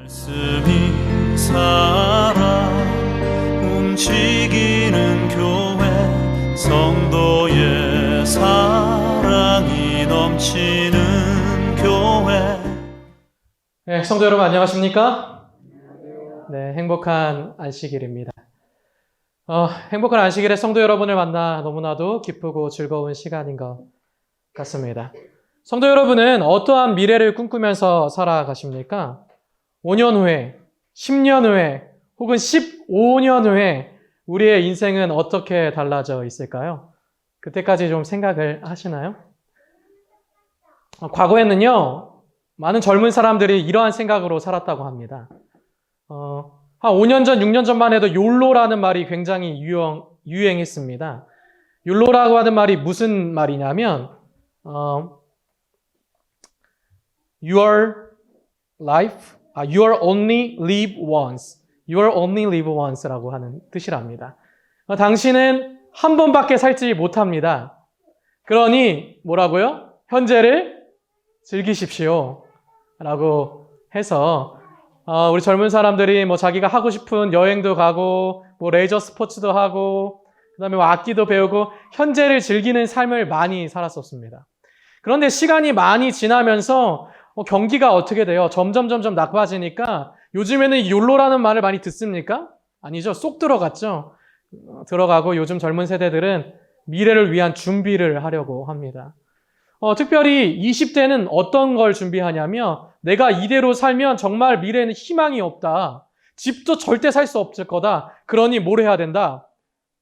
말씀이 살아 움직이는 교회 성도의 사랑이 넘치는 교회. 네, 성도 여러분 안녕하십니까? 네, 행복한 안식일입니다. 행복한 안식일에 성도 여러분을 만나 너무나도 기쁘고 즐거운 시간인 것 같습니다. 성도 여러분은 어떠한 미래를 꿈꾸면서 살아가십니까? 5년 후에, 10년 후에, 혹은 15년 후에 우리의 인생은 어떻게 달라져 있을까요? 그때까지 좀 생각을 하시나요? 과거에는요, 많은 젊은 사람들이 이러한 생각으로 살았다고 합니다. 한 5년 전, 6년 전만 해도 욜로라는 말이 굉장히 유행했습니다. 욜로라고 하는 말이 무슨 말이냐면, your life, you only live once. You only live once라고 하는 뜻이랍니다. 당신은 한 번밖에 살지 못합니다. 그러니 뭐라고요? 현재를 즐기십시오. 라고 해서 우리 젊은 사람들이 뭐 자기가 하고 싶은 여행도 가고 뭐 레저 스포츠도 하고 그다음에 뭐 악기도 배우고 현재를 즐기는 삶을 많이 살았었습니다. 그런데 시간이 많이 지나면서 경기가 어떻게 돼요? 점점 나빠지니까 요즘에는 욜로라는 말을 많이 듣습니까? 아니죠. 쏙 들어갔죠. 들어가고 요즘 젊은 세대들은 미래를 위한 준비를 하려고 합니다. 특별히 20대는 어떤 걸 준비하냐면 내가 이대로 살면 정말 미래에는 희망이 없다. 집도 절대 살 수 없을 거다. 그러니 뭘 해야 된다?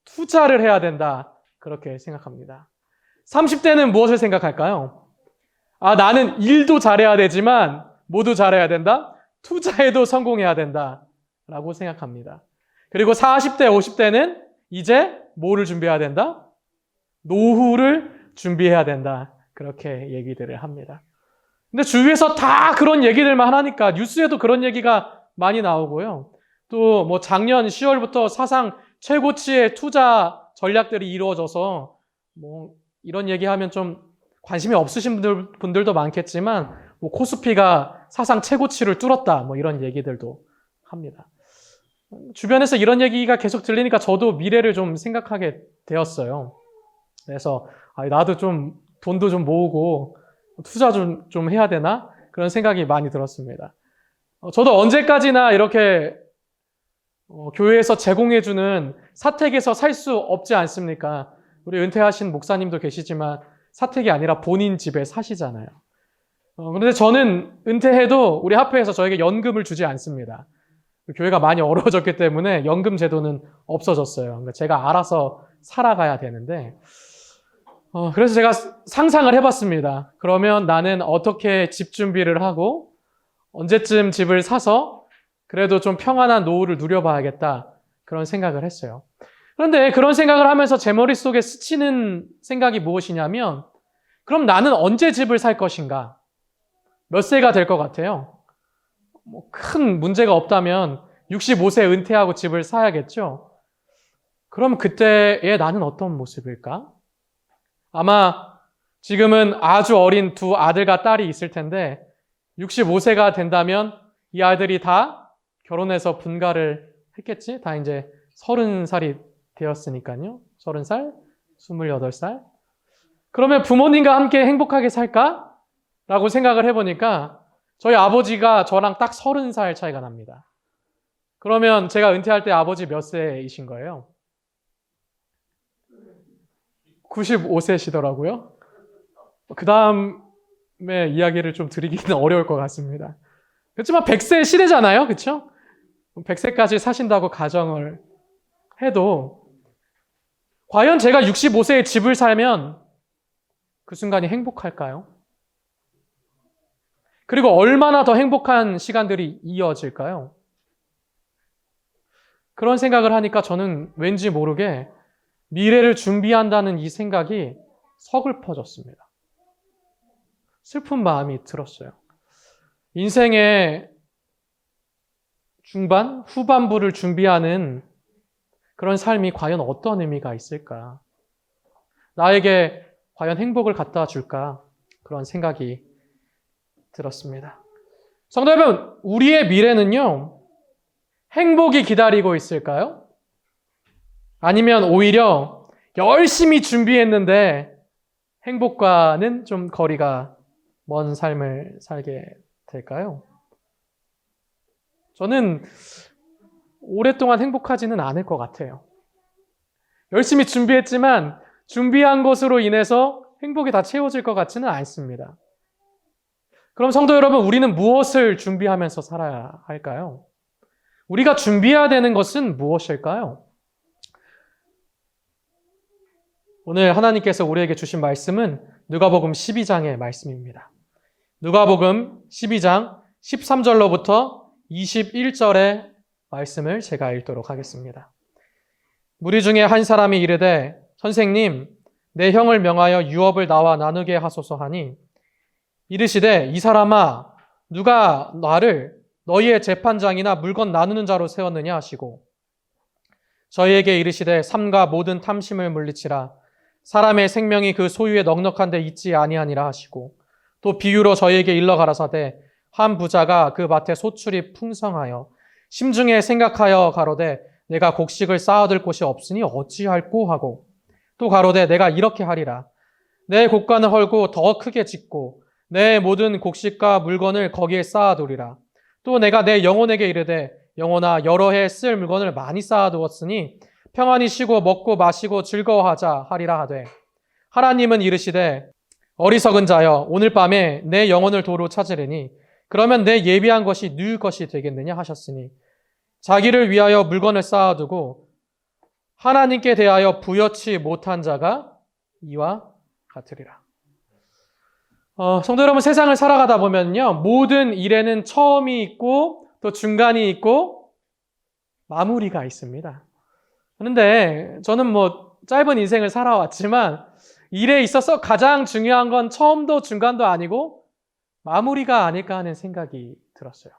투자를 해야 된다. 그렇게 생각합니다. 30대는 무엇을 생각할까요? 나는 일도 잘해야 되지만 모두 잘해야 된다. 투자에도 성공해야 된다. 라고 생각합니다. 그리고 40대, 50대는 이제 뭐를 준비해야 된다? 노후를 준비해야 된다. 그렇게 얘기들을 합니다. 근데 주위에서 다 그런 얘기들만 하니까 뉴스에도 그런 얘기가 많이 나오고요. 또 뭐 작년 10월부터 사상 최고치의 투자 전략들이 이루어져서 뭐 이런 얘기하면 좀 관심이 없으신 분들도 많겠지만 뭐 코스피가 사상 최고치를 뚫었다 뭐 이런 얘기들도 합니다. 주변에서 이런 얘기가 계속 들리니까 저도 미래를 좀 생각하게 되었어요. 그래서 나도 좀 돈도 좀 모으고 투자 좀 해야 되나? 그런 생각이 많이 들었습니다. 저도 언제까지나 이렇게 교회에서 제공해주는 사택에서 살 수 없지 않습니까? 우리 은퇴하신 목사님도 계시지만 사택이 아니라 본인 집에 사시잖아요. 그런데 저는 은퇴해도 우리 학교에서 저에게 연금을 주지 않습니다. 교회가 많이 어려워졌기 때문에 연금 제도는 없어졌어요. 그러니까 제가 알아서 살아가야 되는데 그래서 제가 상상을 해봤습니다. 그러면 나는 어떻게 집 준비를 하고 언제쯤 집을 사서 그래도 좀 평안한 노후를 누려봐야겠다 그런 생각을 했어요. 그런데 그런 생각을 하면서 제 머릿속에 스치는 생각이 무엇이냐면 그럼 나는 언제 집을 살 것인가? 몇 세가 될 것 같아요? 뭐 큰 문제가 없다면 65세 은퇴하고 집을 사야겠죠? 그럼 그때의 나는 어떤 모습일까? 아마 지금은 아주 어린 두 아들과 딸이 있을 텐데 65세가 된다면 이 아들이 다 결혼해서 분가를 했겠지? 다 이제 30살이 되었으니까요. 30살, 28살. 그러면 부모님과 함께 행복하게 살까? 라고 생각을 해보니까 저희 아버지가 저랑 딱 30살 차이가 납니다. 그러면 제가 은퇴할 때 아버지 몇 세이신 거예요? 95세시더라고요. 그 다음에 이야기를 좀 드리기는 어려울 것 같습니다. 그렇지만 100세 시대잖아요. 그렇죠? 100세까지 사신다고 가정을 해도 과연 제가 65세에 집을 살면 그 순간이 행복할까요? 그리고 얼마나 더 행복한 시간들이 이어질까요? 그런 생각을 하니까 저는 왠지 모르게 미래를 준비한다는 이 생각이 서글퍼졌습니다. 슬픈 마음이 들었어요. 인생의 중반, 후반부를 준비하는 그런 삶이 과연 어떤 의미가 있을까? 나에게 과연 행복을 갖다 줄까? 그런 생각이 들었습니다. 성도 여러분, 우리의 미래는요, 행복이 기다리고 있을까요? 아니면 오히려 열심히 준비했는데 행복과는 좀 거리가 먼 삶을 살게 될까요? 저는 오랫동안 행복하지는 않을 것 같아요. 열심히 준비했지만 준비한 것으로 인해서 행복이 다 채워질 것 같지는 않습니다. 그럼 성도 여러분, 우리는 무엇을 준비하면서 살아야 할까요? 우리가 준비해야 되는 것은 무엇일까요? 오늘 하나님께서 우리에게 주신 말씀은 누가복음 12장의 말씀입니다. 누가복음 12장 13절로부터 21절의 말씀을 제가 읽도록 하겠습니다. 무리 중에 한 사람이 이르되 선생님, 내 형을 명하여 유업을 나와 나누게 하소서 하니 이르시되 이 사람아, 누가 나를 너희의 재판장이나 물건 나누는 자로 세웠느냐 하시고 저희에게 이르시되 삼가 모든 탐심을 물리치라. 사람의 생명이 그 소유에 넉넉한 데 있지 아니하니라 하시고 또 비유로 저희에게 일러 가라사대 한 부자가 그 밭에 소출이 풍성하여 심중에 생각하여 가로되 내가 곡식을 쌓아둘 곳이 없으니 어찌할꼬 하고 또 가로되 내가 이렇게 하리라. 내 곡간을 헐고 더 크게 짓고 내 모든 곡식과 물건을 거기에 쌓아두리라. 또 내가 내 영혼에게 이르되 영혼아, 여러 해 쓸 물건을 많이 쌓아두었으니 평안히 쉬고 먹고 마시고 즐거워하자 하리라 하되 하나님은 이르시되 어리석은 자여, 오늘 밤에 내 영혼을 도로 찾으리니 그러면 내 예비한 것이 누구 것이 되겠느냐 하셨으니 자기를 위하여 물건을 쌓아두고 하나님께 대하여 부여치 못한 자가 이와 같으리라. 성도 여러분, 세상을 살아가다 보면요, 모든 일에는 처음이 있고 또 중간이 있고 마무리가 있습니다. 그런데 저는 짧은 인생을 살아왔지만 일에 있어서 가장 중요한 건 처음도 중간도 아니고 마무리가 아닐까 하는 생각이 들었어요.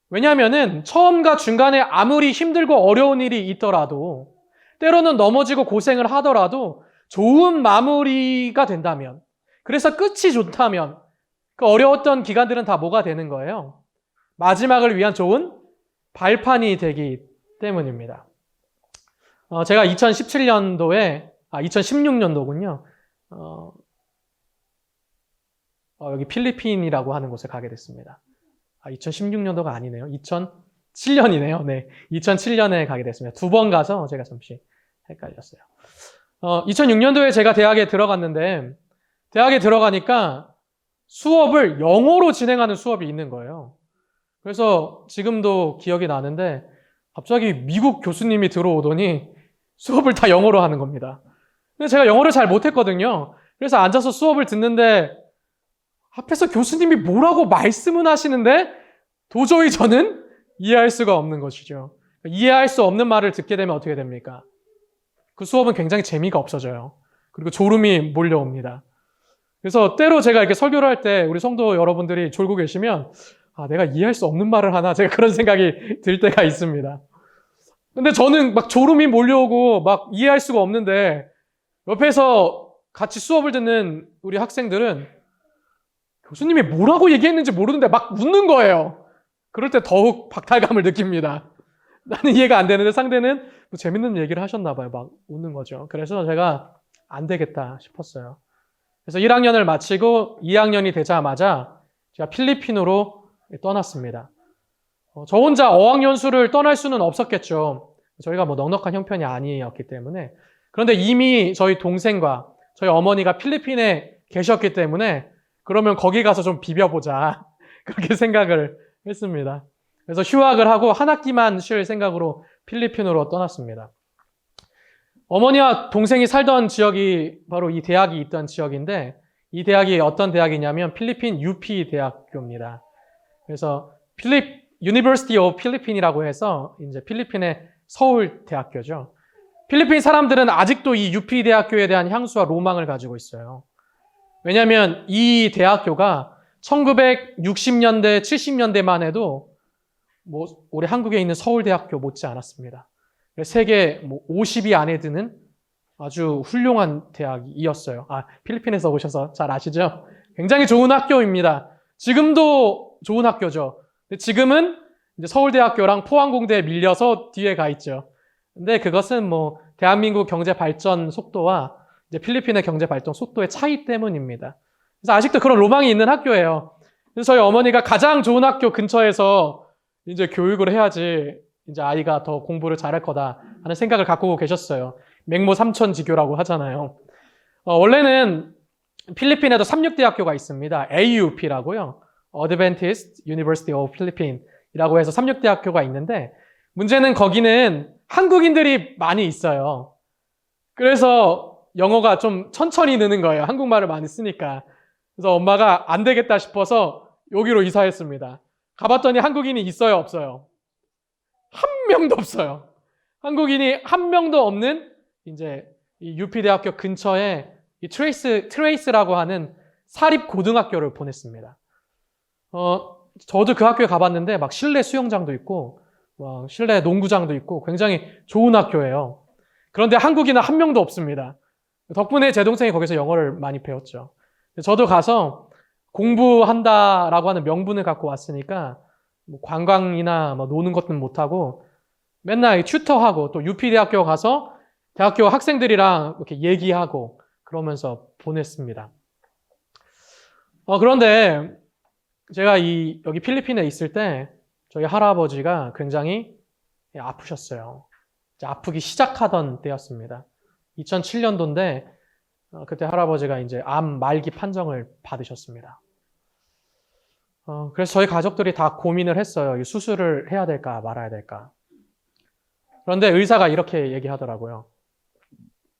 왜냐하면은 처음과 중간에 아무리 힘들고 어려운 일이 있더라도 때로는 넘어지고 고생을 하더라도 좋은 마무리가 된다면, 그래서 끝이 좋다면 그 어려웠던 기간들은 다 뭐가 되는 거예요? 마지막을 위한 좋은 발판이 되기 때문입니다. 제가 2016년도군요. 여기 필리핀이라고 하는 곳에 가게 됐습니다. 2016년도가 아니네요. 2007년이네요. 네, 2007년에 가게 됐습니다. 2번 가서 제가 잠시 헷갈렸어요. 2006년도에 제가 대학에 들어갔는데 대학에 들어가니까 수업을 영어로 진행하는 수업이 있는 거예요. 그래서 지금도 기억이 나는데 갑자기 미국 교수님이 들어오더니 수업을 다 영어로 하는 겁니다. 근데 제가 영어를 잘 못했거든요. 그래서 앉아서 수업을 듣는데 앞에서 교수님이 뭐라고 말씀은 하시는데 도저히 저는 이해할 수가 없는 것이죠. 이해할 수 없는 말을 듣게 되면 어떻게 됩니까? 그 수업은 굉장히 재미가 없어져요. 그리고 졸음이 몰려옵니다. 그래서 때로 제가 이렇게 설교를 할 때 우리 성도 여러분들이 졸고 계시면 내가 이해할 수 없는 말을 하나, 제가 그런 생각이 들 때가 있습니다. 근데 저는 막 졸음이 몰려오고 막 이해할 수가 없는데 옆에서 같이 수업을 듣는 우리 학생들은 교수님이 뭐라고 얘기했는지 모르는데 막 웃는 거예요. 그럴 때 더욱 박탈감을 느낍니다. 나는 이해가 안 되는데 상대는 재밌는 얘기를 하셨나 봐요. 막 웃는 거죠. 그래서 제가 안 되겠다 싶었어요. 그래서 1학년을 마치고 2학년이 되자마자 제가 필리핀으로 떠났습니다. 저 혼자 어학연수를 떠날 수는 없었겠죠. 저희가 넉넉한 형편이 아니었기 때문에. 그런데 이미 저희 동생과 저희 어머니가 필리핀에 계셨기 때문에 그러면 거기 가서 좀 비벼보자. 그렇게 생각을 했습니다. 그래서 휴학을 하고 한 학기만 쉴 생각으로 필리핀으로 떠났습니다. 어머니와 동생이 살던 지역이 바로 이 대학이 있던 지역인데 이 대학이 어떤 대학이냐면 필리핀 UP 대학교입니다. 그래서 University of Philippin이라고 해서 이제 필리핀의 서울 대학교죠. 필리핀 사람들은 아직도 이 UP 대학교에 대한 향수와 로망을 가지고 있어요. 왜냐하면 이 대학교가 1960년대, 70년대만 해도 우리 한국에 있는 서울대학교 못지 않았습니다. 세계 50위 안에 드는 아주 훌륭한 대학이었어요. 필리핀에서 오셔서 잘 아시죠? 굉장히 좋은 학교입니다. 지금도 좋은 학교죠. 근데 지금은 이제 서울대학교랑 포항공대에 밀려서 뒤에 가 있죠. 근데 그것은 뭐 대한민국 경제 발전 속도와 이제 필리핀의 경제 발전 속도의 차이 때문입니다. 그래서 아직도 그런 로망이 있는 학교예요. 그래서 저희 어머니가 가장 좋은 학교 근처에서 이제 교육을 해야지 이제 아이가 더 공부를 잘할 거다 하는 생각을 갖고 계셨어요. 맹모 삼천지교라고 하잖아요. 원래는 필리핀에도 삼육대학교가 있습니다. AUP라고요. Adventist University of Philippines 이라고 해서 삼육대학교가 있는데 문제는 거기는 한국인들이 많이 있어요. 그래서 영어가 좀 천천히 느는 거예요. 한국말을 많이 쓰니까. 그래서 엄마가 안 되겠다 싶어서 여기로 이사했습니다. 가봤더니 한국인이 있어요, 없어요? 한 명도 없어요. 한국인이 한 명도 없는 이제 이 UP대학교 근처에 이 트레이스라고 하는 사립 고등학교를 보냈습니다. 저도 그 학교에 가봤는데 막 실내 수영장도 있고 막 실내 농구장도 있고 굉장히 좋은 학교예요. 그런데 한국인은 한 명도 없습니다. 덕분에 제 동생이 거기서 영어를 많이 배웠죠. 저도 가서 공부한다라고 하는 명분을 갖고 왔으니까 뭐 관광이나 뭐 노는 것은 못하고 맨날 튜터하고 또 UP대학교 가서 대학교 학생들이랑 이렇게 얘기하고 그러면서 보냈습니다. 그런데 제가 여기 필리핀에 있을 때 저희 할아버지가 굉장히 아프셨어요. 이제 아프기 시작하던 때였습니다. 2007년도인데 그때 할아버지가 이제 암 말기 판정을 받으셨습니다. 그래서 저희 가족들이 다 고민을 했어요. 수술을 해야 될까 말아야 될까. 그런데 의사가 이렇게 얘기하더라고요.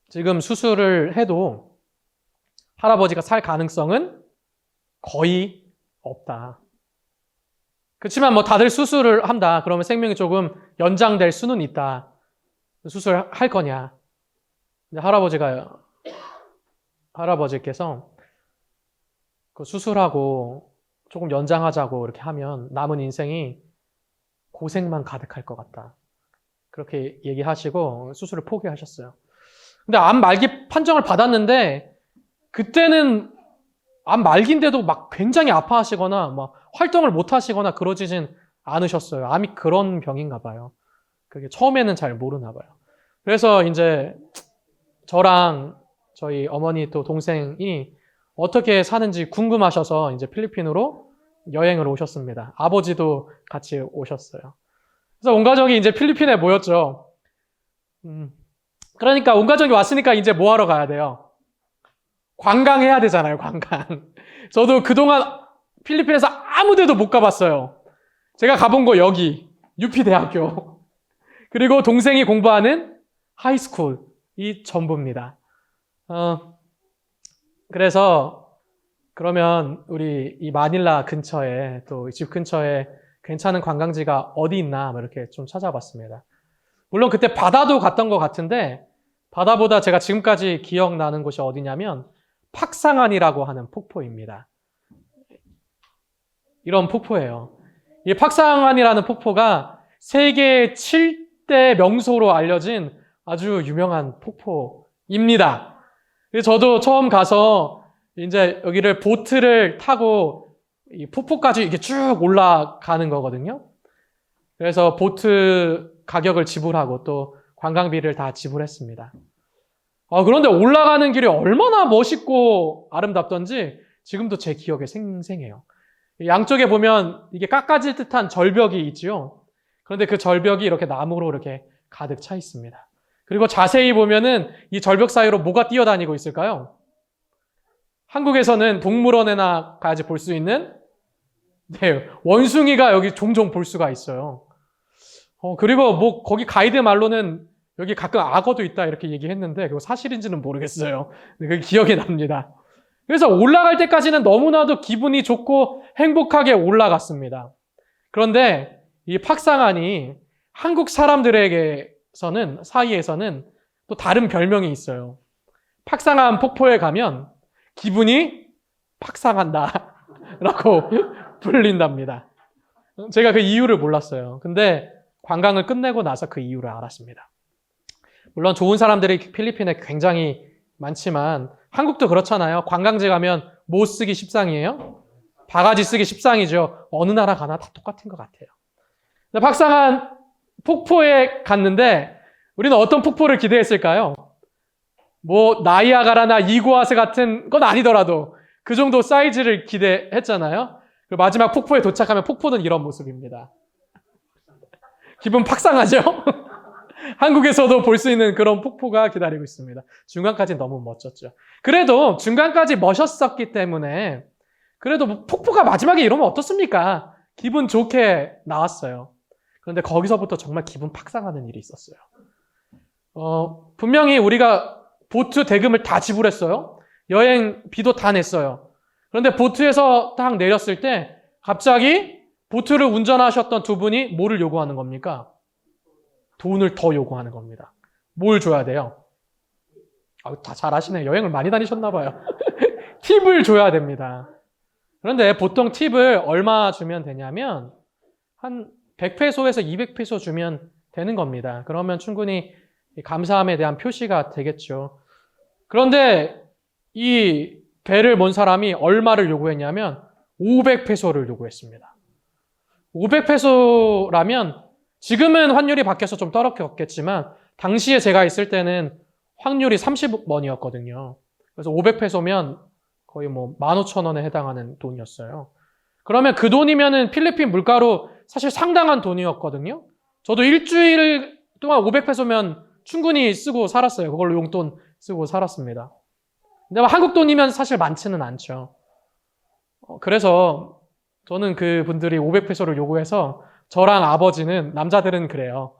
지금 수술을 해도 할아버지가 살 가능성은 거의 없다. 그렇지만 뭐 다들 수술을 한다. 그러면 생명이 조금 연장될 수는 있다. 수술할 거냐? 할아버지께서 그 수술하고 조금 연장하자고 이렇게 하면 남은 인생이 고생만 가득할 것 같다. 그렇게 얘기하시고 수술을 포기하셨어요. 근데 암 말기 판정을 받았는데 그때는 암 말기인데도 막 굉장히 아파하시거나 막 활동을 못 하시거나 그러지진 않으셨어요. 암이 그런 병인가 봐요. 그게 처음에는 잘 모르나 봐요. 그래서 이제 저랑 저희 어머니 또 동생이 어떻게 사는지 궁금하셔서 이제 필리핀으로 여행을 오셨습니다. 아버지도 같이 오셨어요. 그래서 온 가족이 이제 필리핀에 모였죠. 그러니까 온 가족이 왔으니까 이제 뭐 하러 가야 돼요? 관광해야 되잖아요, 관광. 저도 그동안 필리핀에서 아무 데도 못 가봤어요. 제가 가본 거 여기, UP대학교. 그리고 동생이 공부하는 하이스쿨이 전부입니다. 그래서 그러면 우리 이 마닐라 근처에 또 집 근처에 괜찮은 관광지가 어디 있나 이렇게 좀 찾아봤습니다. 물론 그때 바다도 갔던 것 같은데 바다보다 제가 지금까지 기억나는 곳이 어디냐면 팍상안이라고 하는 폭포입니다. 이런 폭포예요. 이 팍상안이라는 폭포가 세계 7대 명소로 알려진 아주 유명한 폭포입니다. 그래서 저도 처음 가서 이제 여기를 보트를 타고 이 폭포까지 이렇게 쭉 올라가는 거거든요. 그래서 보트 가격을 지불하고 또 관광비를 다 지불했습니다. 그런데 올라가는 길이 얼마나 멋있고 아름답던지 지금도 제 기억에 생생해요. 양쪽에 보면 이게 깎아질 듯한 절벽이 있지요. 그런데 그 절벽이 이렇게 나무로 이렇게 가득 차 있습니다. 그리고 자세히 보면은 이 절벽 사이로 뭐가 뛰어다니고 있을까요? 한국에서는 동물원에나 가야지 볼 수 있는 원숭이가 여기 종종 볼 수가 있어요. 그리고 뭐 거기 가이드 말로는 여기 가끔 악어도 있다 이렇게 얘기했는데 그거 사실인지는 모르겠어요. 근데 그게 기억이 납니다. 그래서 올라갈 때까지는 너무나도 기분이 좋고 행복하게 올라갔습니다. 그런데 이 팍상안이 한국 사이에서는 또 다른 별명이 있어요. 팍상안 폭포에 가면 기분이 팍상한다 라고 불린답니다. 제가 그 이유를 몰랐어요. 근데 관광을 끝내고 나서 그 이유를 알았습니다. 물론 좋은 사람들이 필리핀에 굉장히 많지만 한국도 그렇잖아요. 관광지 가면 뭐 쓰기 십상이에요? 바가지 쓰기 십상이죠. 어느 나라 가나 다 똑같은 것 같아요. 근데 박상한 폭포에 갔는데 우리는 어떤 폭포를 기대했을까요? 뭐 나이아가라나 이구아스 같은 건 아니더라도 그 정도 사이즈를 기대했잖아요. 그리고 마지막 폭포에 도착하면 폭포는 이런 모습입니다. 기분 팍상하죠? 한국에서도 볼 수 있는 그런 폭포가 기다리고 있습니다. 중간까지는 너무 멋졌죠. 그래도 중간까지 멋있었기 때문에 그래도 뭐 폭포가 마지막에 이러면 어떻습니까? 기분 좋게 나왔어요. 그런데 거기서부터 정말 기분 팍상하는 일이 있었어요. 분명히 우리가 보트 대금을 다 지불했어요. 여행비도 다 냈어요. 그런데 보트에서 딱 내렸을 때 갑자기 보트를 운전하셨던 두 분이 뭐를 요구하는 겁니까? 돈을 더 요구하는 겁니다. 뭘 줘야 돼요? 다 잘하시네. 여행을 많이 다니셨나 봐요. 팁을 줘야 됩니다. 그런데 보통 팁을 얼마 주면 되냐면 한 100페소에서 200페소 주면 되는 겁니다. 그러면 충분히 감사함에 대한 표시가 되겠죠. 그런데 이 배를 몬 사람이 얼마를 요구했냐면 500페소를 요구했습니다. 500페소라면 지금은 환율이 바뀌어서 좀 떨어졌겠지만 당시에 제가 있을 때는 환율이 30원이었거든요. 그래서 500페소면 거의 뭐 15,000원에 해당하는 돈이었어요. 그러면 그 돈이면은 필리핀 물가로 사실 상당한 돈이었거든요. 저도 일주일 동안 500페소면 충분히 쓰고 살았어요. 그걸로 용돈 쓰고 살았습니다. 근데 한국 돈이면 사실 많지는 않죠. 그래서 저는 그 분들이 500페소를 요구해서 저랑 아버지는 남자들은 그래요.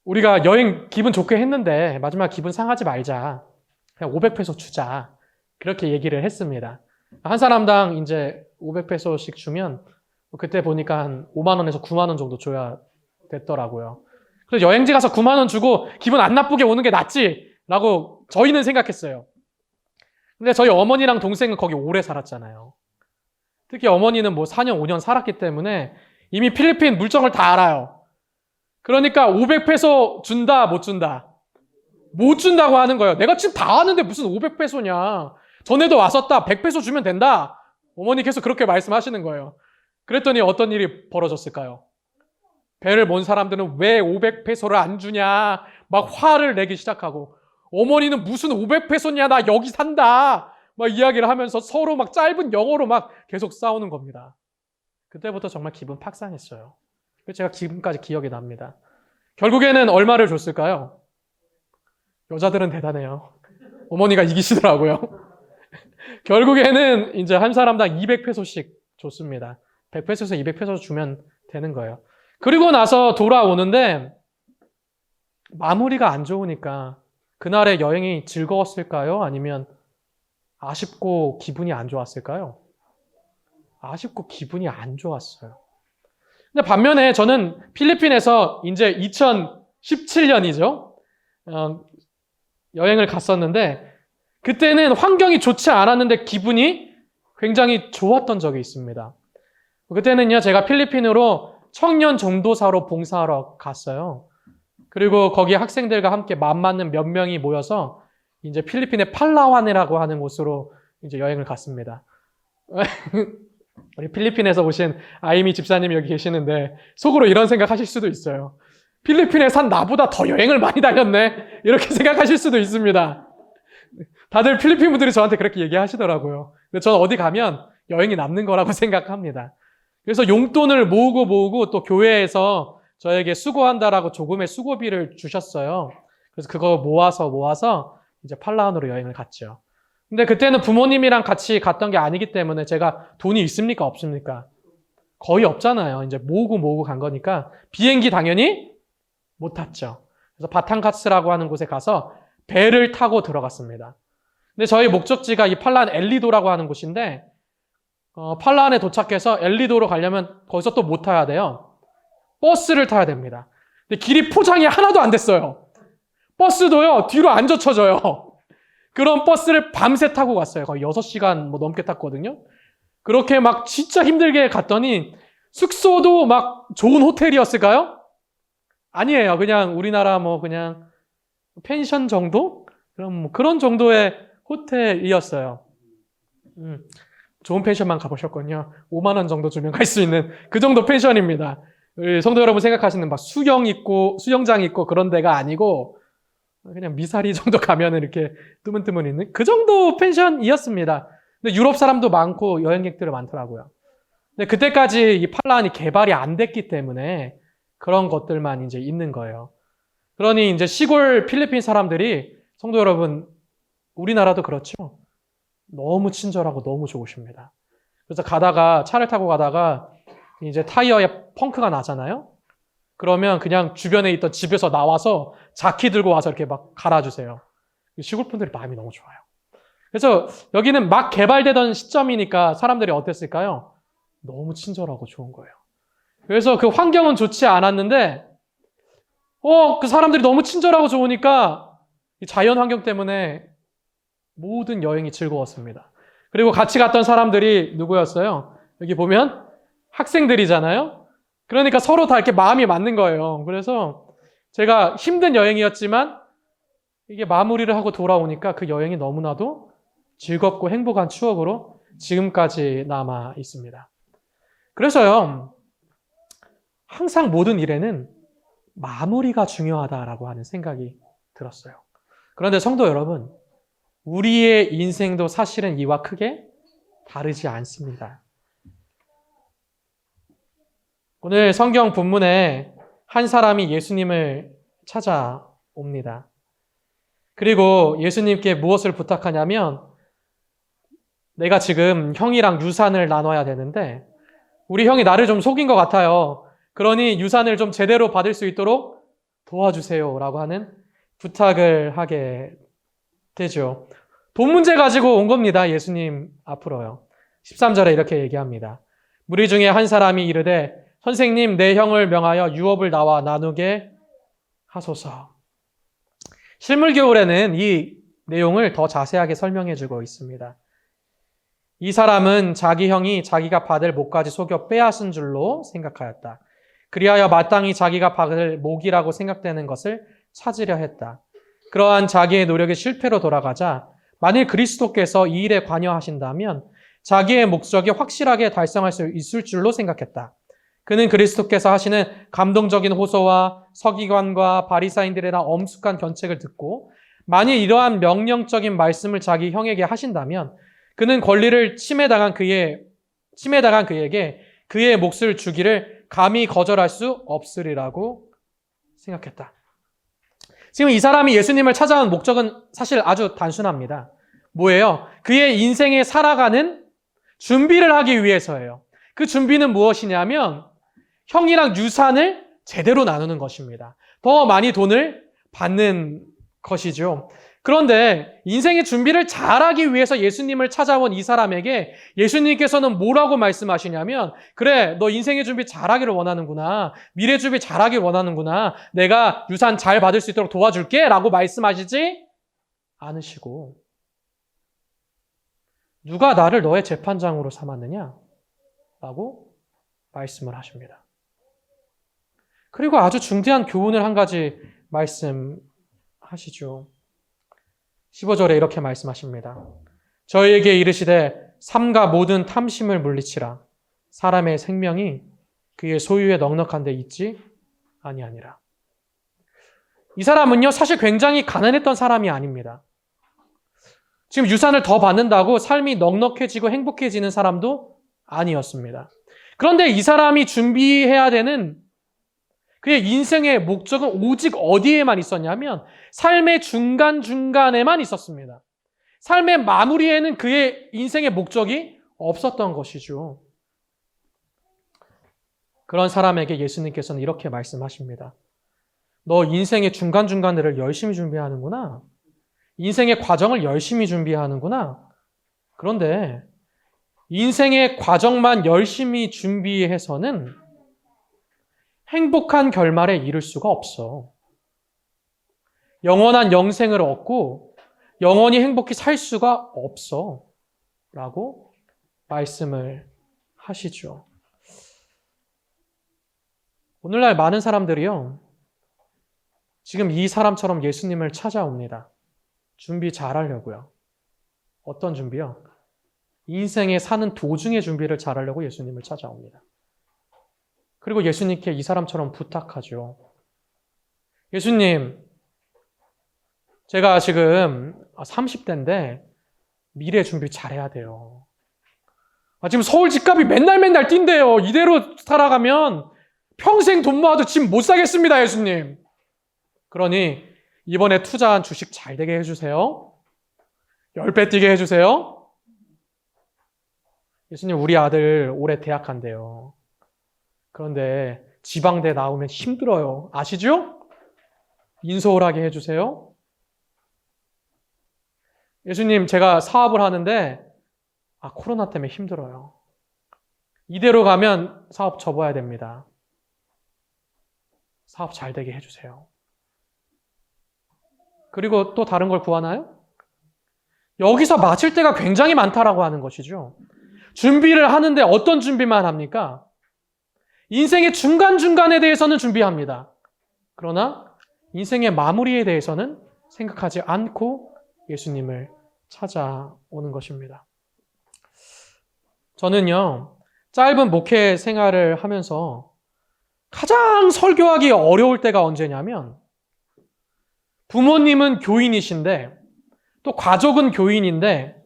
우리가 여행 기분 좋게 했는데 마지막 기분 상하지 말자. 그냥 500페소 주자. 그렇게 얘기를 했습니다. 한 사람당 이제 500페소씩 주면 그때 보니까 한 5만 원에서 9만 원 정도 줘야 됐더라고요. 그래서 여행지 가서 9만 원 주고 기분 안 나쁘게 오는 게 낫지라고 저희는 생각했어요. 근데 저희 어머니랑 동생은 거기 오래 살았잖아요. 특히 어머니는 뭐 4년, 5년 살았기 때문에 이미 필리핀 물정을 다 알아요. 그러니까 500페소 준다, 못 준다? 못 준다고 하는 거예요. 내가 지금 다 아는데 무슨 500페소냐. 전에도 왔었다. 100페소 주면 된다. 어머니께서 그렇게 말씀하시는 거예요. 그랬더니 어떤 일이 벌어졌을까요? 배를 몬 사람들은 왜 500페소를 안 주냐. 막 화를 내기 시작하고 어머니는 무슨 500페소냐. 나 여기 산다. 막 이야기를 하면서 서로 막 짧은 영어로 막 계속 싸우는 겁니다. 그때부터 정말 기분 팍상했어요. 제가 지금까지 기억이 납니다. 결국에는 얼마를 줬을까요? 여자들은 대단해요. 어머니가 이기시더라고요. 결국에는 이제 한 사람당 200페소씩 줬습니다. 100페소에서 200페소 주면 되는 거예요. 그리고 나서 돌아오는데 마무리가 안 좋으니까 그날의 여행이 즐거웠을까요? 아니면 아쉽고 기분이 안 좋았을까요? 아쉽고 기분이 안 좋았어요. 근데 반면에 저는 필리핀에서 이제 2017년이죠. 여행을 갔었는데 그때는 환경이 좋지 않았는데 기분이 굉장히 좋았던 적이 있습니다. 그때는요, 제가 필리핀으로 청년 전도사로 봉사하러 갔어요. 그리고 거기 학생들과 함께 맞는 몇 명이 모여서 이제 필리핀의 팔라완이라고 하는 곳으로 이제 여행을 갔습니다. 우리 필리핀에서 오신 아이미 집사님이 여기 계시는데 속으로 이런 생각하실 수도 있어요. 필리핀에 산 나보다 더 여행을 많이 다녔네. 이렇게 생각하실 수도 있습니다. 다들 필리핀 분들이 저한테 그렇게 얘기하시더라고요. 근데 저는 어디 가면 여행이 남는 거라고 생각합니다. 그래서 용돈을 모으고 또 교회에서 저에게 수고한다라고 조금의 수고비를 주셨어요. 그래서 그거 모아서 이제 팔라완으로 여행을 갔죠. 근데 그때는 부모님이랑 같이 갔던 게 아니기 때문에 제가 돈이 있습니까? 없습니까? 거의 없잖아요. 이제 모으고 간 거니까 비행기 당연히 못 탔죠. 그래서 바탕카스라고 하는 곳에 가서 배를 타고 들어갔습니다. 근데 저희 목적지가 이 팔라완 엘리도라고 하는 곳인데 팔라완에 도착해서 엘리도로 가려면 거기서 또 못 타야 돼요. 버스를 타야 됩니다. 근데 길이 포장이 하나도 안 됐어요. 버스도요, 뒤로 안 젖혀져요. 그런 버스를 밤새 타고 갔어요. 거의 6시간 넘게 탔거든요. 그렇게 막 진짜 힘들게 갔더니 숙소도 막 좋은 호텔이었을까요? 아니에요. 그냥 우리나라 뭐 그냥 펜션 정도? 그런 정도의 호텔이었어요. 좋은 펜션만 가보셨거든요. 5만 원 정도 주면 갈 수 있는 그 정도 펜션입니다. 우리 성도 여러분 생각하시는 막 수영장 있고 그런 데가 아니고 그냥 미사리 정도 가면은 이렇게 뜨문뜨문 있는 그 정도 펜션이었습니다. 근데 유럽 사람도 많고 여행객들이 많더라고요. 근데 그때까지 이 팔라완이 개발이 안 됐기 때문에 그런 것들만 이제 있는 거예요. 그러니 이제 시골 필리핀 사람들이 성도 여러분, 우리나라도 그렇죠. 너무 친절하고 너무 좋으십니다. 그래서 차를 타고 가다가 이제 타이어에 펑크가 나잖아요. 그러면 그냥 주변에 있던 집에서 나와서 자키 들고 와서 이렇게 막 갈아주세요. 시골 분들이 마음이 너무 좋아요. 그래서 여기는 막 개발되던 시점이니까 사람들이 어땠을까요? 너무 친절하고 좋은 거예요. 그래서 그 환경은 좋지 않았는데, 그 사람들이 너무 친절하고 좋으니까 이 자연 환경 때문에 모든 여행이 즐거웠습니다. 그리고 같이 갔던 사람들이 누구였어요? 여기 보면 학생들이잖아요. 그러니까 서로 다 이렇게 마음이 맞는 거예요. 그래서 제가 힘든 여행이었지만 이게 마무리를 하고 돌아오니까 그 여행이 너무나도 즐겁고 행복한 추억으로 지금까지 남아 있습니다. 그래서요, 항상 모든 일에는 마무리가 중요하다라고 하는 생각이 들었어요. 그런데 성도 여러분, 우리의 인생도 사실은 이와 크게 다르지 않습니다. 오늘 성경 본문에 한 사람이 예수님을 찾아옵니다. 그리고 예수님께 무엇을 부탁하냐면, 내가 지금 형이랑 유산을 나눠야 되는데 우리 형이 나를 좀 속인 것 같아요. 그러니 유산을 좀 제대로 받을 수 있도록 도와주세요 라고 하는 부탁을 하게 되죠. 돈 문제 가지고 온 겁니다. 예수님 앞으로요. 13절에 이렇게 얘기합니다. 무리 중에 한 사람이 이르되 선생님, 내 형을 명하여 유업을 나와 나누게 하소서. 실물교울에는 이 내용을 더 자세하게 설명해 주고 있습니다. 이 사람은 자기 형이 자기가 받을 목까지 속여 빼앗은 줄로 생각하였다. 그리하여 마땅히 자기가 받을 목이라고 생각되는 것을 찾으려 했다. 그러한 자기의 노력이 실패로 돌아가자 만일 그리스도께서 이 일에 관여하신다면 자기의 목적이 확실하게 달성할 수 있을 줄로 생각했다. 그는 그리스도께서 하시는 감동적인 호소와 서기관과 바리사인들이나 엄숙한 견책을 듣고 만일 이러한 명령적인 말씀을 자기 형에게 하신다면 그는 권리를 침해당한 그에게 그의 몫을 주기를 감히 거절할 수 없으리라고 생각했다. 지금 이 사람이 예수님을 찾아온 목적은 사실 아주 단순합니다. 뭐예요? 그의 인생에 살아가는 준비를 하기 위해서예요. 그 준비는 무엇이냐면 형이랑 유산을 제대로 나누는 것입니다. 더 많이 돈을 받는 것이죠. 그런데 인생의 준비를 잘하기 위해서 예수님을 찾아온 이 사람에게 예수님께서는 뭐라고 말씀하시냐면 그래, 너 인생의 준비 잘하기를 원하는구나. 미래 준비 잘하기를 원하는구나. 내가 유산 잘 받을 수 있도록 도와줄게 라고 말씀하시지 않으시고 누가 나를 너의 재판장으로 삼았느냐? 라고 말씀을 하십니다. 그리고 아주 중대한 교훈을 한 가지 말씀하시죠. 15절에 이렇게 말씀하십니다. 저희에게 이르시되 삼가 모든 탐심을 물리치라. 사람의 생명이 그의 소유에 넉넉한 데 있지 아니하니라. 이 사람은요, 사실 굉장히 가난했던 사람이 아닙니다. 지금 유산을 더 받는다고 삶이 넉넉해지고 행복해지는 사람도 아니었습니다. 그런데 이 사람이 준비해야 되는 그의 인생의 목적은 오직 어디에만 있었냐면 삶의 중간중간에만 있었습니다. 삶의 마무리에는 그의 인생의 목적이 없었던 것이죠. 그런 사람에게 예수님께서는 이렇게 말씀하십니다. 너 인생의 중간중간들을 열심히 준비하는구나. 인생의 과정을 열심히 준비하는구나. 그런데 인생의 과정만 열심히 준비해서는 행복한 결말에 이를 수가 없어. 영원한 영생을 얻고 영원히 행복히 살 수가 없어. 라고 말씀을 하시죠. 오늘날 많은 사람들이요, 지금 이 사람처럼 예수님을 찾아옵니다. 준비 잘 하려고요. 어떤 준비요? 인생에 사는 도중에 준비를 잘하려고 예수님을 찾아옵니다. 그리고 예수님께 이 사람처럼 부탁하죠. 예수님, 제가 지금 30대인데 미래 준비 잘해야 돼요. 지금 서울 집값이 맨날 뛴대요. 이대로 살아가면 평생 돈 모아도 집 못 사겠습니다, 예수님. 그러니 이번에 투자한 주식 잘 되게 해주세요. 10배 뛰게 해주세요. 예수님, 우리 아들 올해 대학 간대요. 그런데 지방대 나오면 힘들어요. 아시죠? 인서울하게 해주세요. 예수님, 제가 사업을 하는데 코로나 때문에 힘들어요. 이대로 가면 사업 접어야 됩니다. 사업 잘 되게 해주세요. 그리고 또 다른 걸 구하나요? 여기서 맞을 때가 굉장히 많다라고 하는 것이죠. 준비를 하는데 어떤 준비만 합니까? 인생의 중간중간에 대해서는 준비합니다. 그러나 인생의 마무리에 대해서는 생각하지 않고 예수님을 찾아오는 것입니다. 저는요, 짧은 목회 생활을 하면서 가장 설교하기 어려울 때가 언제냐면 부모님은 교인이신데 또 가족은 교인인데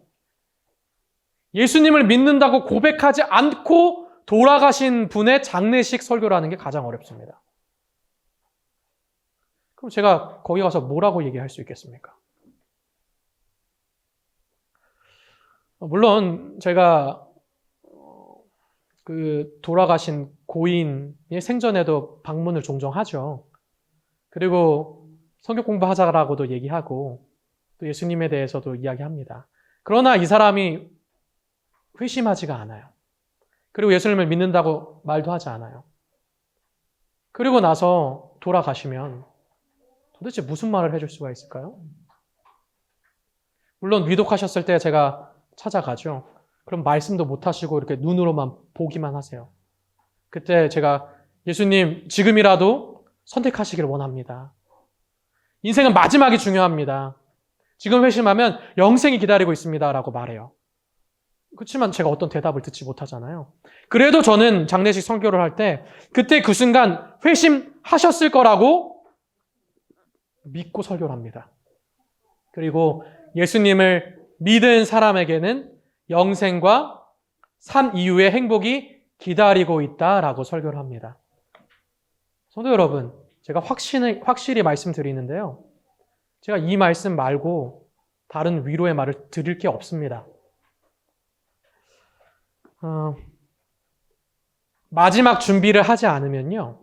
예수님을 믿는다고 고백하지 않고 돌아가신 분의 장례식 설교라는 게 가장 어렵습니다. 그럼 제가 거기 가서 뭐라고 얘기할 수 있겠습니까? 물론 제가 그 돌아가신 고인의 생전에도 방문을 종종 하죠. 그리고 성경 공부하자라고도 얘기하고 또 예수님에 대해서도 이야기합니다. 그러나 이 사람이 회심하지가 않아요. 그리고 예수님을 믿는다고 말도 하지 않아요. 그리고 나서 돌아가시면 도대체 무슨 말을 해줄 수가 있을까요? 물론 위독하셨을 때 제가 찾아가죠. 그럼 말씀도 못 하시고 이렇게 눈으로만 보기만 하세요. 그때 제가 예수님 지금이라도 선택하시기를 원합니다. 인생은 마지막이 중요합니다. 지금 회심하면 영생이 기다리고 있습니다. 라고 말해요. 그렇지만 제가 어떤 대답을 듣지 못하잖아요. 그래도 저는 장례식 설교를 할 때 그때 그 순간 회심하셨을 거라고 믿고 설교를 합니다. 그리고 예수님을 믿은 사람에게는 영생과 삶 이후의 행복이 기다리고 있다라고 설교를 합니다. 성도 여러분, 제가 확실히 말씀드리는데요. 제가 이 말씀 말고 다른 위로의 말을 드릴 게 없습니다. 마지막 준비를 하지 않으면요.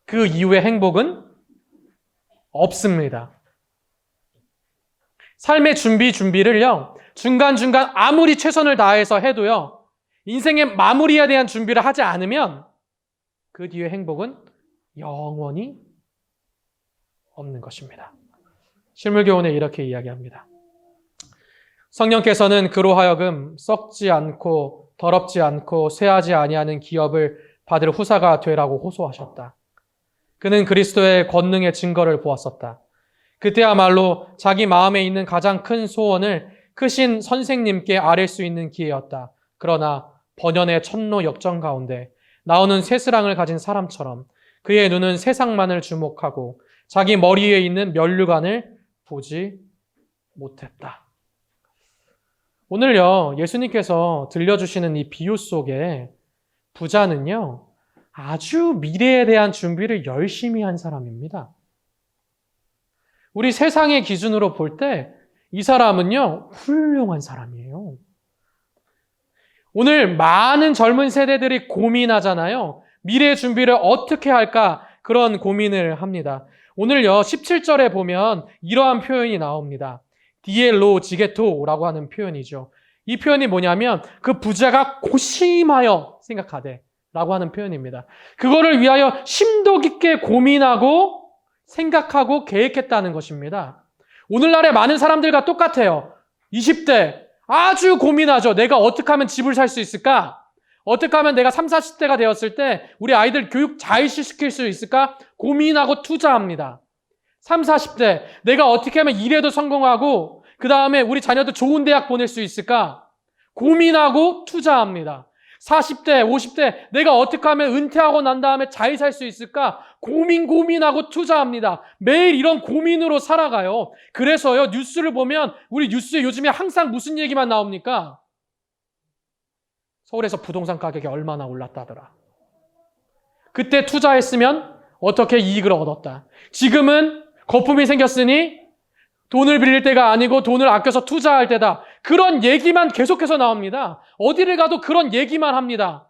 그 이후의 행복은 없습니다. 삶의 준비를요. 중간중간 아무리 최선을 다해서 해도요. 인생의 마무리에 대한 준비를 하지 않으면 그 뒤의 행복은 영원히 없는 것입니다. 실물교훈에 이렇게 이야기합니다. 성령께서는 그로 하여금 썩지 않고 더럽지 않고 쇠하지 아니하는 기업을 받을 후사가 되라고 호소하셨다. 그는 그리스도의 권능의 증거를 보았었다. 그때야말로 자기 마음에 있는 가장 큰 소원을 크신 선생님께 아뢰 수 있는 기회였다. 그러나 번연의 천로 역정 가운데 나오는 쇠스랑을 가진 사람처럼 그의 눈은 세상만을 주목하고 자기 머리에 있는 면류관을 보지 못했다. 오늘요, 예수님께서 들려주시는 이 비유 속에 부자는요, 아주 미래에 대한 준비를 열심히 한 사람입니다. 우리 세상의 기준으로 볼 때 이 사람은요, 훌륭한 사람이에요. 오늘 많은 젊은 세대들이 고민하잖아요. 미래 준비를 어떻게 할까? 그런 고민을 합니다. 오늘요, 17절에 보면 이러한 표현이 나옵니다. 디엘로 지게토라고 하는 표현이죠. 이 표현이 뭐냐면 그 부자가 고심하여 생각하되 라고 하는 표현입니다. 그거를 위하여 심도 깊게 고민하고 생각하고 계획했다는 것입니다. 오늘날의 많은 사람들과 똑같아요. 20대 아주 고민하죠. 내가 어떻게 하면 집을 살 수 있을까? 어떻게 하면 내가 30, 40대가 되었을 때 우리 아이들 교육 잘 시킬 수 있을까? 고민하고 투자합니다. 30, 40대 내가 어떻게 하면 일에도 성공하고 그 다음에 우리 자녀도 좋은 대학 보낼 수 있을까? 고민하고 투자합니다. 40대, 50대 내가 어떻게 하면 은퇴하고 난 다음에 잘 살 수 있을까? 고민하고 투자합니다. 매일 이런 고민으로 살아가요. 그래서요, 뉴스를 보면 우리 뉴스에 요즘에 항상 무슨 얘기만 나옵니까? 서울에서 부동산 가격이 얼마나 올랐다더라. 그때 투자했으면 어떻게 이익을 얻었다. 지금은 거품이 생겼으니 돈을 빌릴 때가 아니고 돈을 아껴서 투자할 때다. 그런 얘기만 계속해서 나옵니다. 어디를 가도 그런 얘기만 합니다.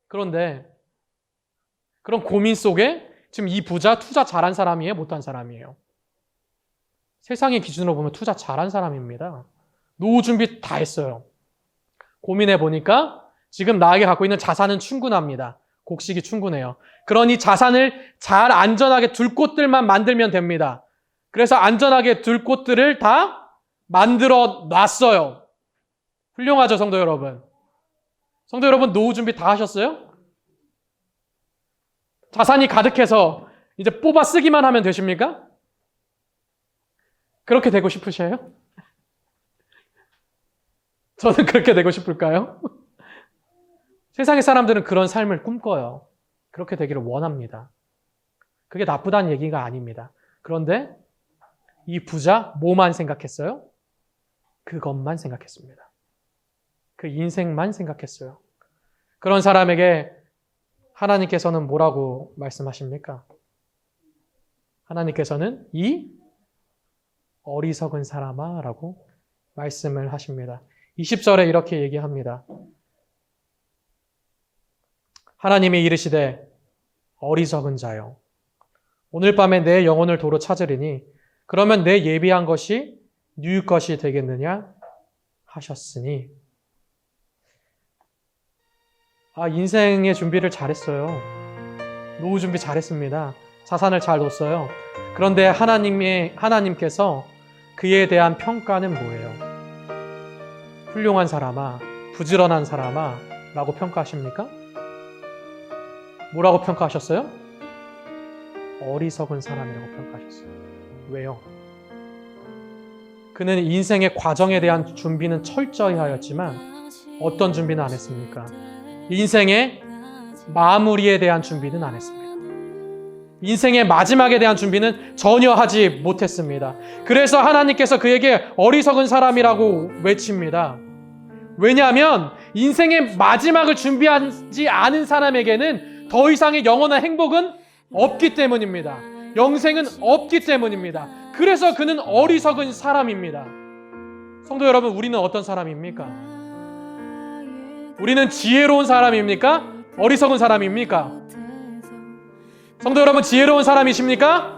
그런데 그런 고민 속에 지금 이 부자 투자 잘한 사람이에요? 못한 사람이에요? 세상의 기준으로 보면 투자 잘한 사람입니다. 노후 준비 다 했어요. 고민해 보니까 지금 나에게 갖고 있는 자산은 충분합니다. 곡식이 충분해요. 그러니 자산을 잘 안전하게 둘 곳들만 만들면 됩니다. 그래서 안전하게 둘 곳들을 다 만들어 놨어요. 훌륭하죠, 성도 여러분? 성도 여러분, 노후 준비 다 하셨어요? 자산이 가득해서 이제 뽑아 쓰기만 하면 되십니까? 그렇게 되고 싶으셔요? 저는 그렇게 되고 싶을까요? 세상의 사람들은 그런 삶을 꿈꿔요. 그렇게 되기를 원합니다. 그게 나쁘다는 얘기가 아닙니다. 그런데 이 부자 뭐만 생각했어요? 그것만 생각했습니다. 그 인생만 생각했어요. 그런 사람에게 하나님께서는 뭐라고 말씀하십니까? 하나님께서는 이 어리석은 사람아 라고 말씀을 하십니다. 20절에 이렇게 얘기합니다. 하나님이 이르시되 어리석은 자여 오늘 밤에 내 영혼을 도로 찾으리니 그러면 내 예비한 것이 네 것이 되겠느냐 하셨으니 인생의 준비를 잘했어요. 노후 준비 잘했습니다. 자산을 잘 뒀어요. 그런데 하나님께서 그에 대한 평가는 뭐예요? 훌륭한 사람아, 부지런한 사람아 라고 평가하십니까? 뭐라고 평가하셨어요? 어리석은 사람이라고 평가하셨어요. 왜요? 그는 인생의 과정에 대한 준비는 철저히 하였지만 어떤 준비는 안 했습니까? 인생의 마무리에 대한 준비는 안 했습니다. 인생의 마지막에 대한 준비는 전혀 하지 못했습니다. 그래서 하나님께서 그에게 어리석은 사람이라고 외칩니다. 왜냐하면 인생의 마지막을 준비하지 않은 사람에게는 더 이상의 영원한 행복은 없기 때문입니다. 영생은 없기 때문입니다. 그래서 그는 어리석은 사람입니다. 성도 여러분, 우리는 어떤 사람입니까? 우리는 지혜로운 사람입니까? 어리석은 사람입니까? 성도 여러분, 지혜로운 사람이십니까?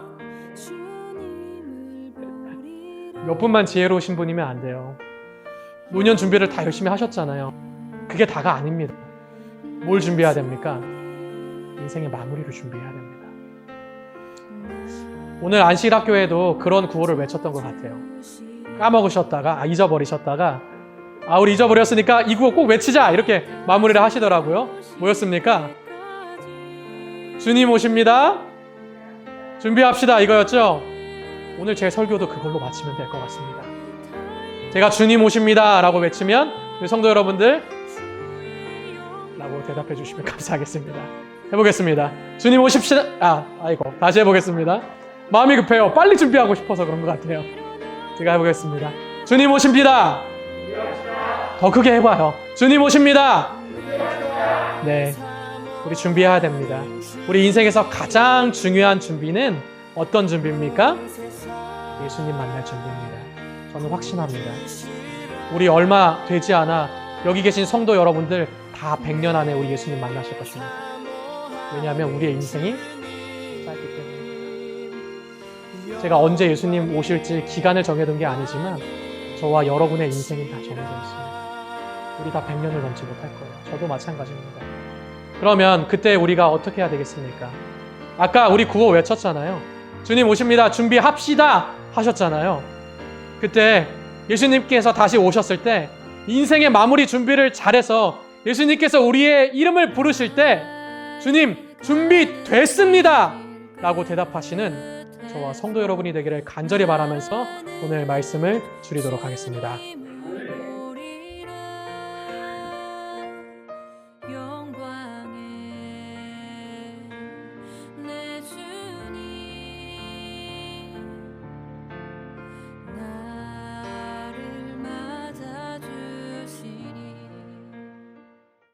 몇 분만 지혜로우신 분이면 안 돼요. 노년 준비를 다 열심히 하셨잖아요. 그게 다가 아닙니다. 뭘 준비해야 됩니까? 인생의 마무리를 준비해야 됩니다. 오늘 안식일학교에도 그런 구호를 외쳤던 것 같아요. 까먹으셨다가, 잊어버리셨다가, 우리 잊어버렸으니까 이 구호 꼭 외치자! 이렇게 마무리를 하시더라고요. 뭐였습니까? 주님 오십니다. 준비합시다. 이거였죠? 오늘 제 설교도 그걸로 마치면 될 것 같습니다. 제가 주님 오십니다 라고 외치면 우리 성도 여러분들 라고 대답해 주시면 감사하겠습니다. 해보겠습니다. 주님 오십시다. 다시 해보겠습니다. 마음이 급해요. 빨리 준비하고 싶어서 그런 것 같아요. 제가 해보겠습니다. 주님 오십니다. 더 크게 해봐요. 주님 오십니다. 네, 우리 준비해야 됩니다. 우리 인생에서 가장 중요한 준비는 어떤 준비입니까? 예수님 만날 준비입니다. 저는 확신합니다. 우리 얼마 되지 않아 여기 계신 성도 여러분들 다 100년 안에 우리 예수님 만나실 것입니다. 왜냐하면 우리의 인생이 짧기 때문입니다. 제가 언제 예수님 오실지 기간을 정해둔 게 아니지만 저와 여러분의 인생이 다 정해져 있습니다. 우리 다 100년을 넘지 못할 거예요. 저도 마찬가지입니다. 그러면 그때 우리가 어떻게 해야 되겠습니까? 아까 우리 구호 외쳤잖아요. 주님 오십니다. 준비합시다 하셨잖아요. 그때 예수님께서 다시 오셨을 때 인생의 마무리 준비를 잘해서 예수님께서 우리의 이름을 부르실 때 주님 준비됐습니다 라고 대답하시는 저와 성도 여러분이 되기를 간절히 바라면서 오늘 말씀을 줄이도록 하겠습니다.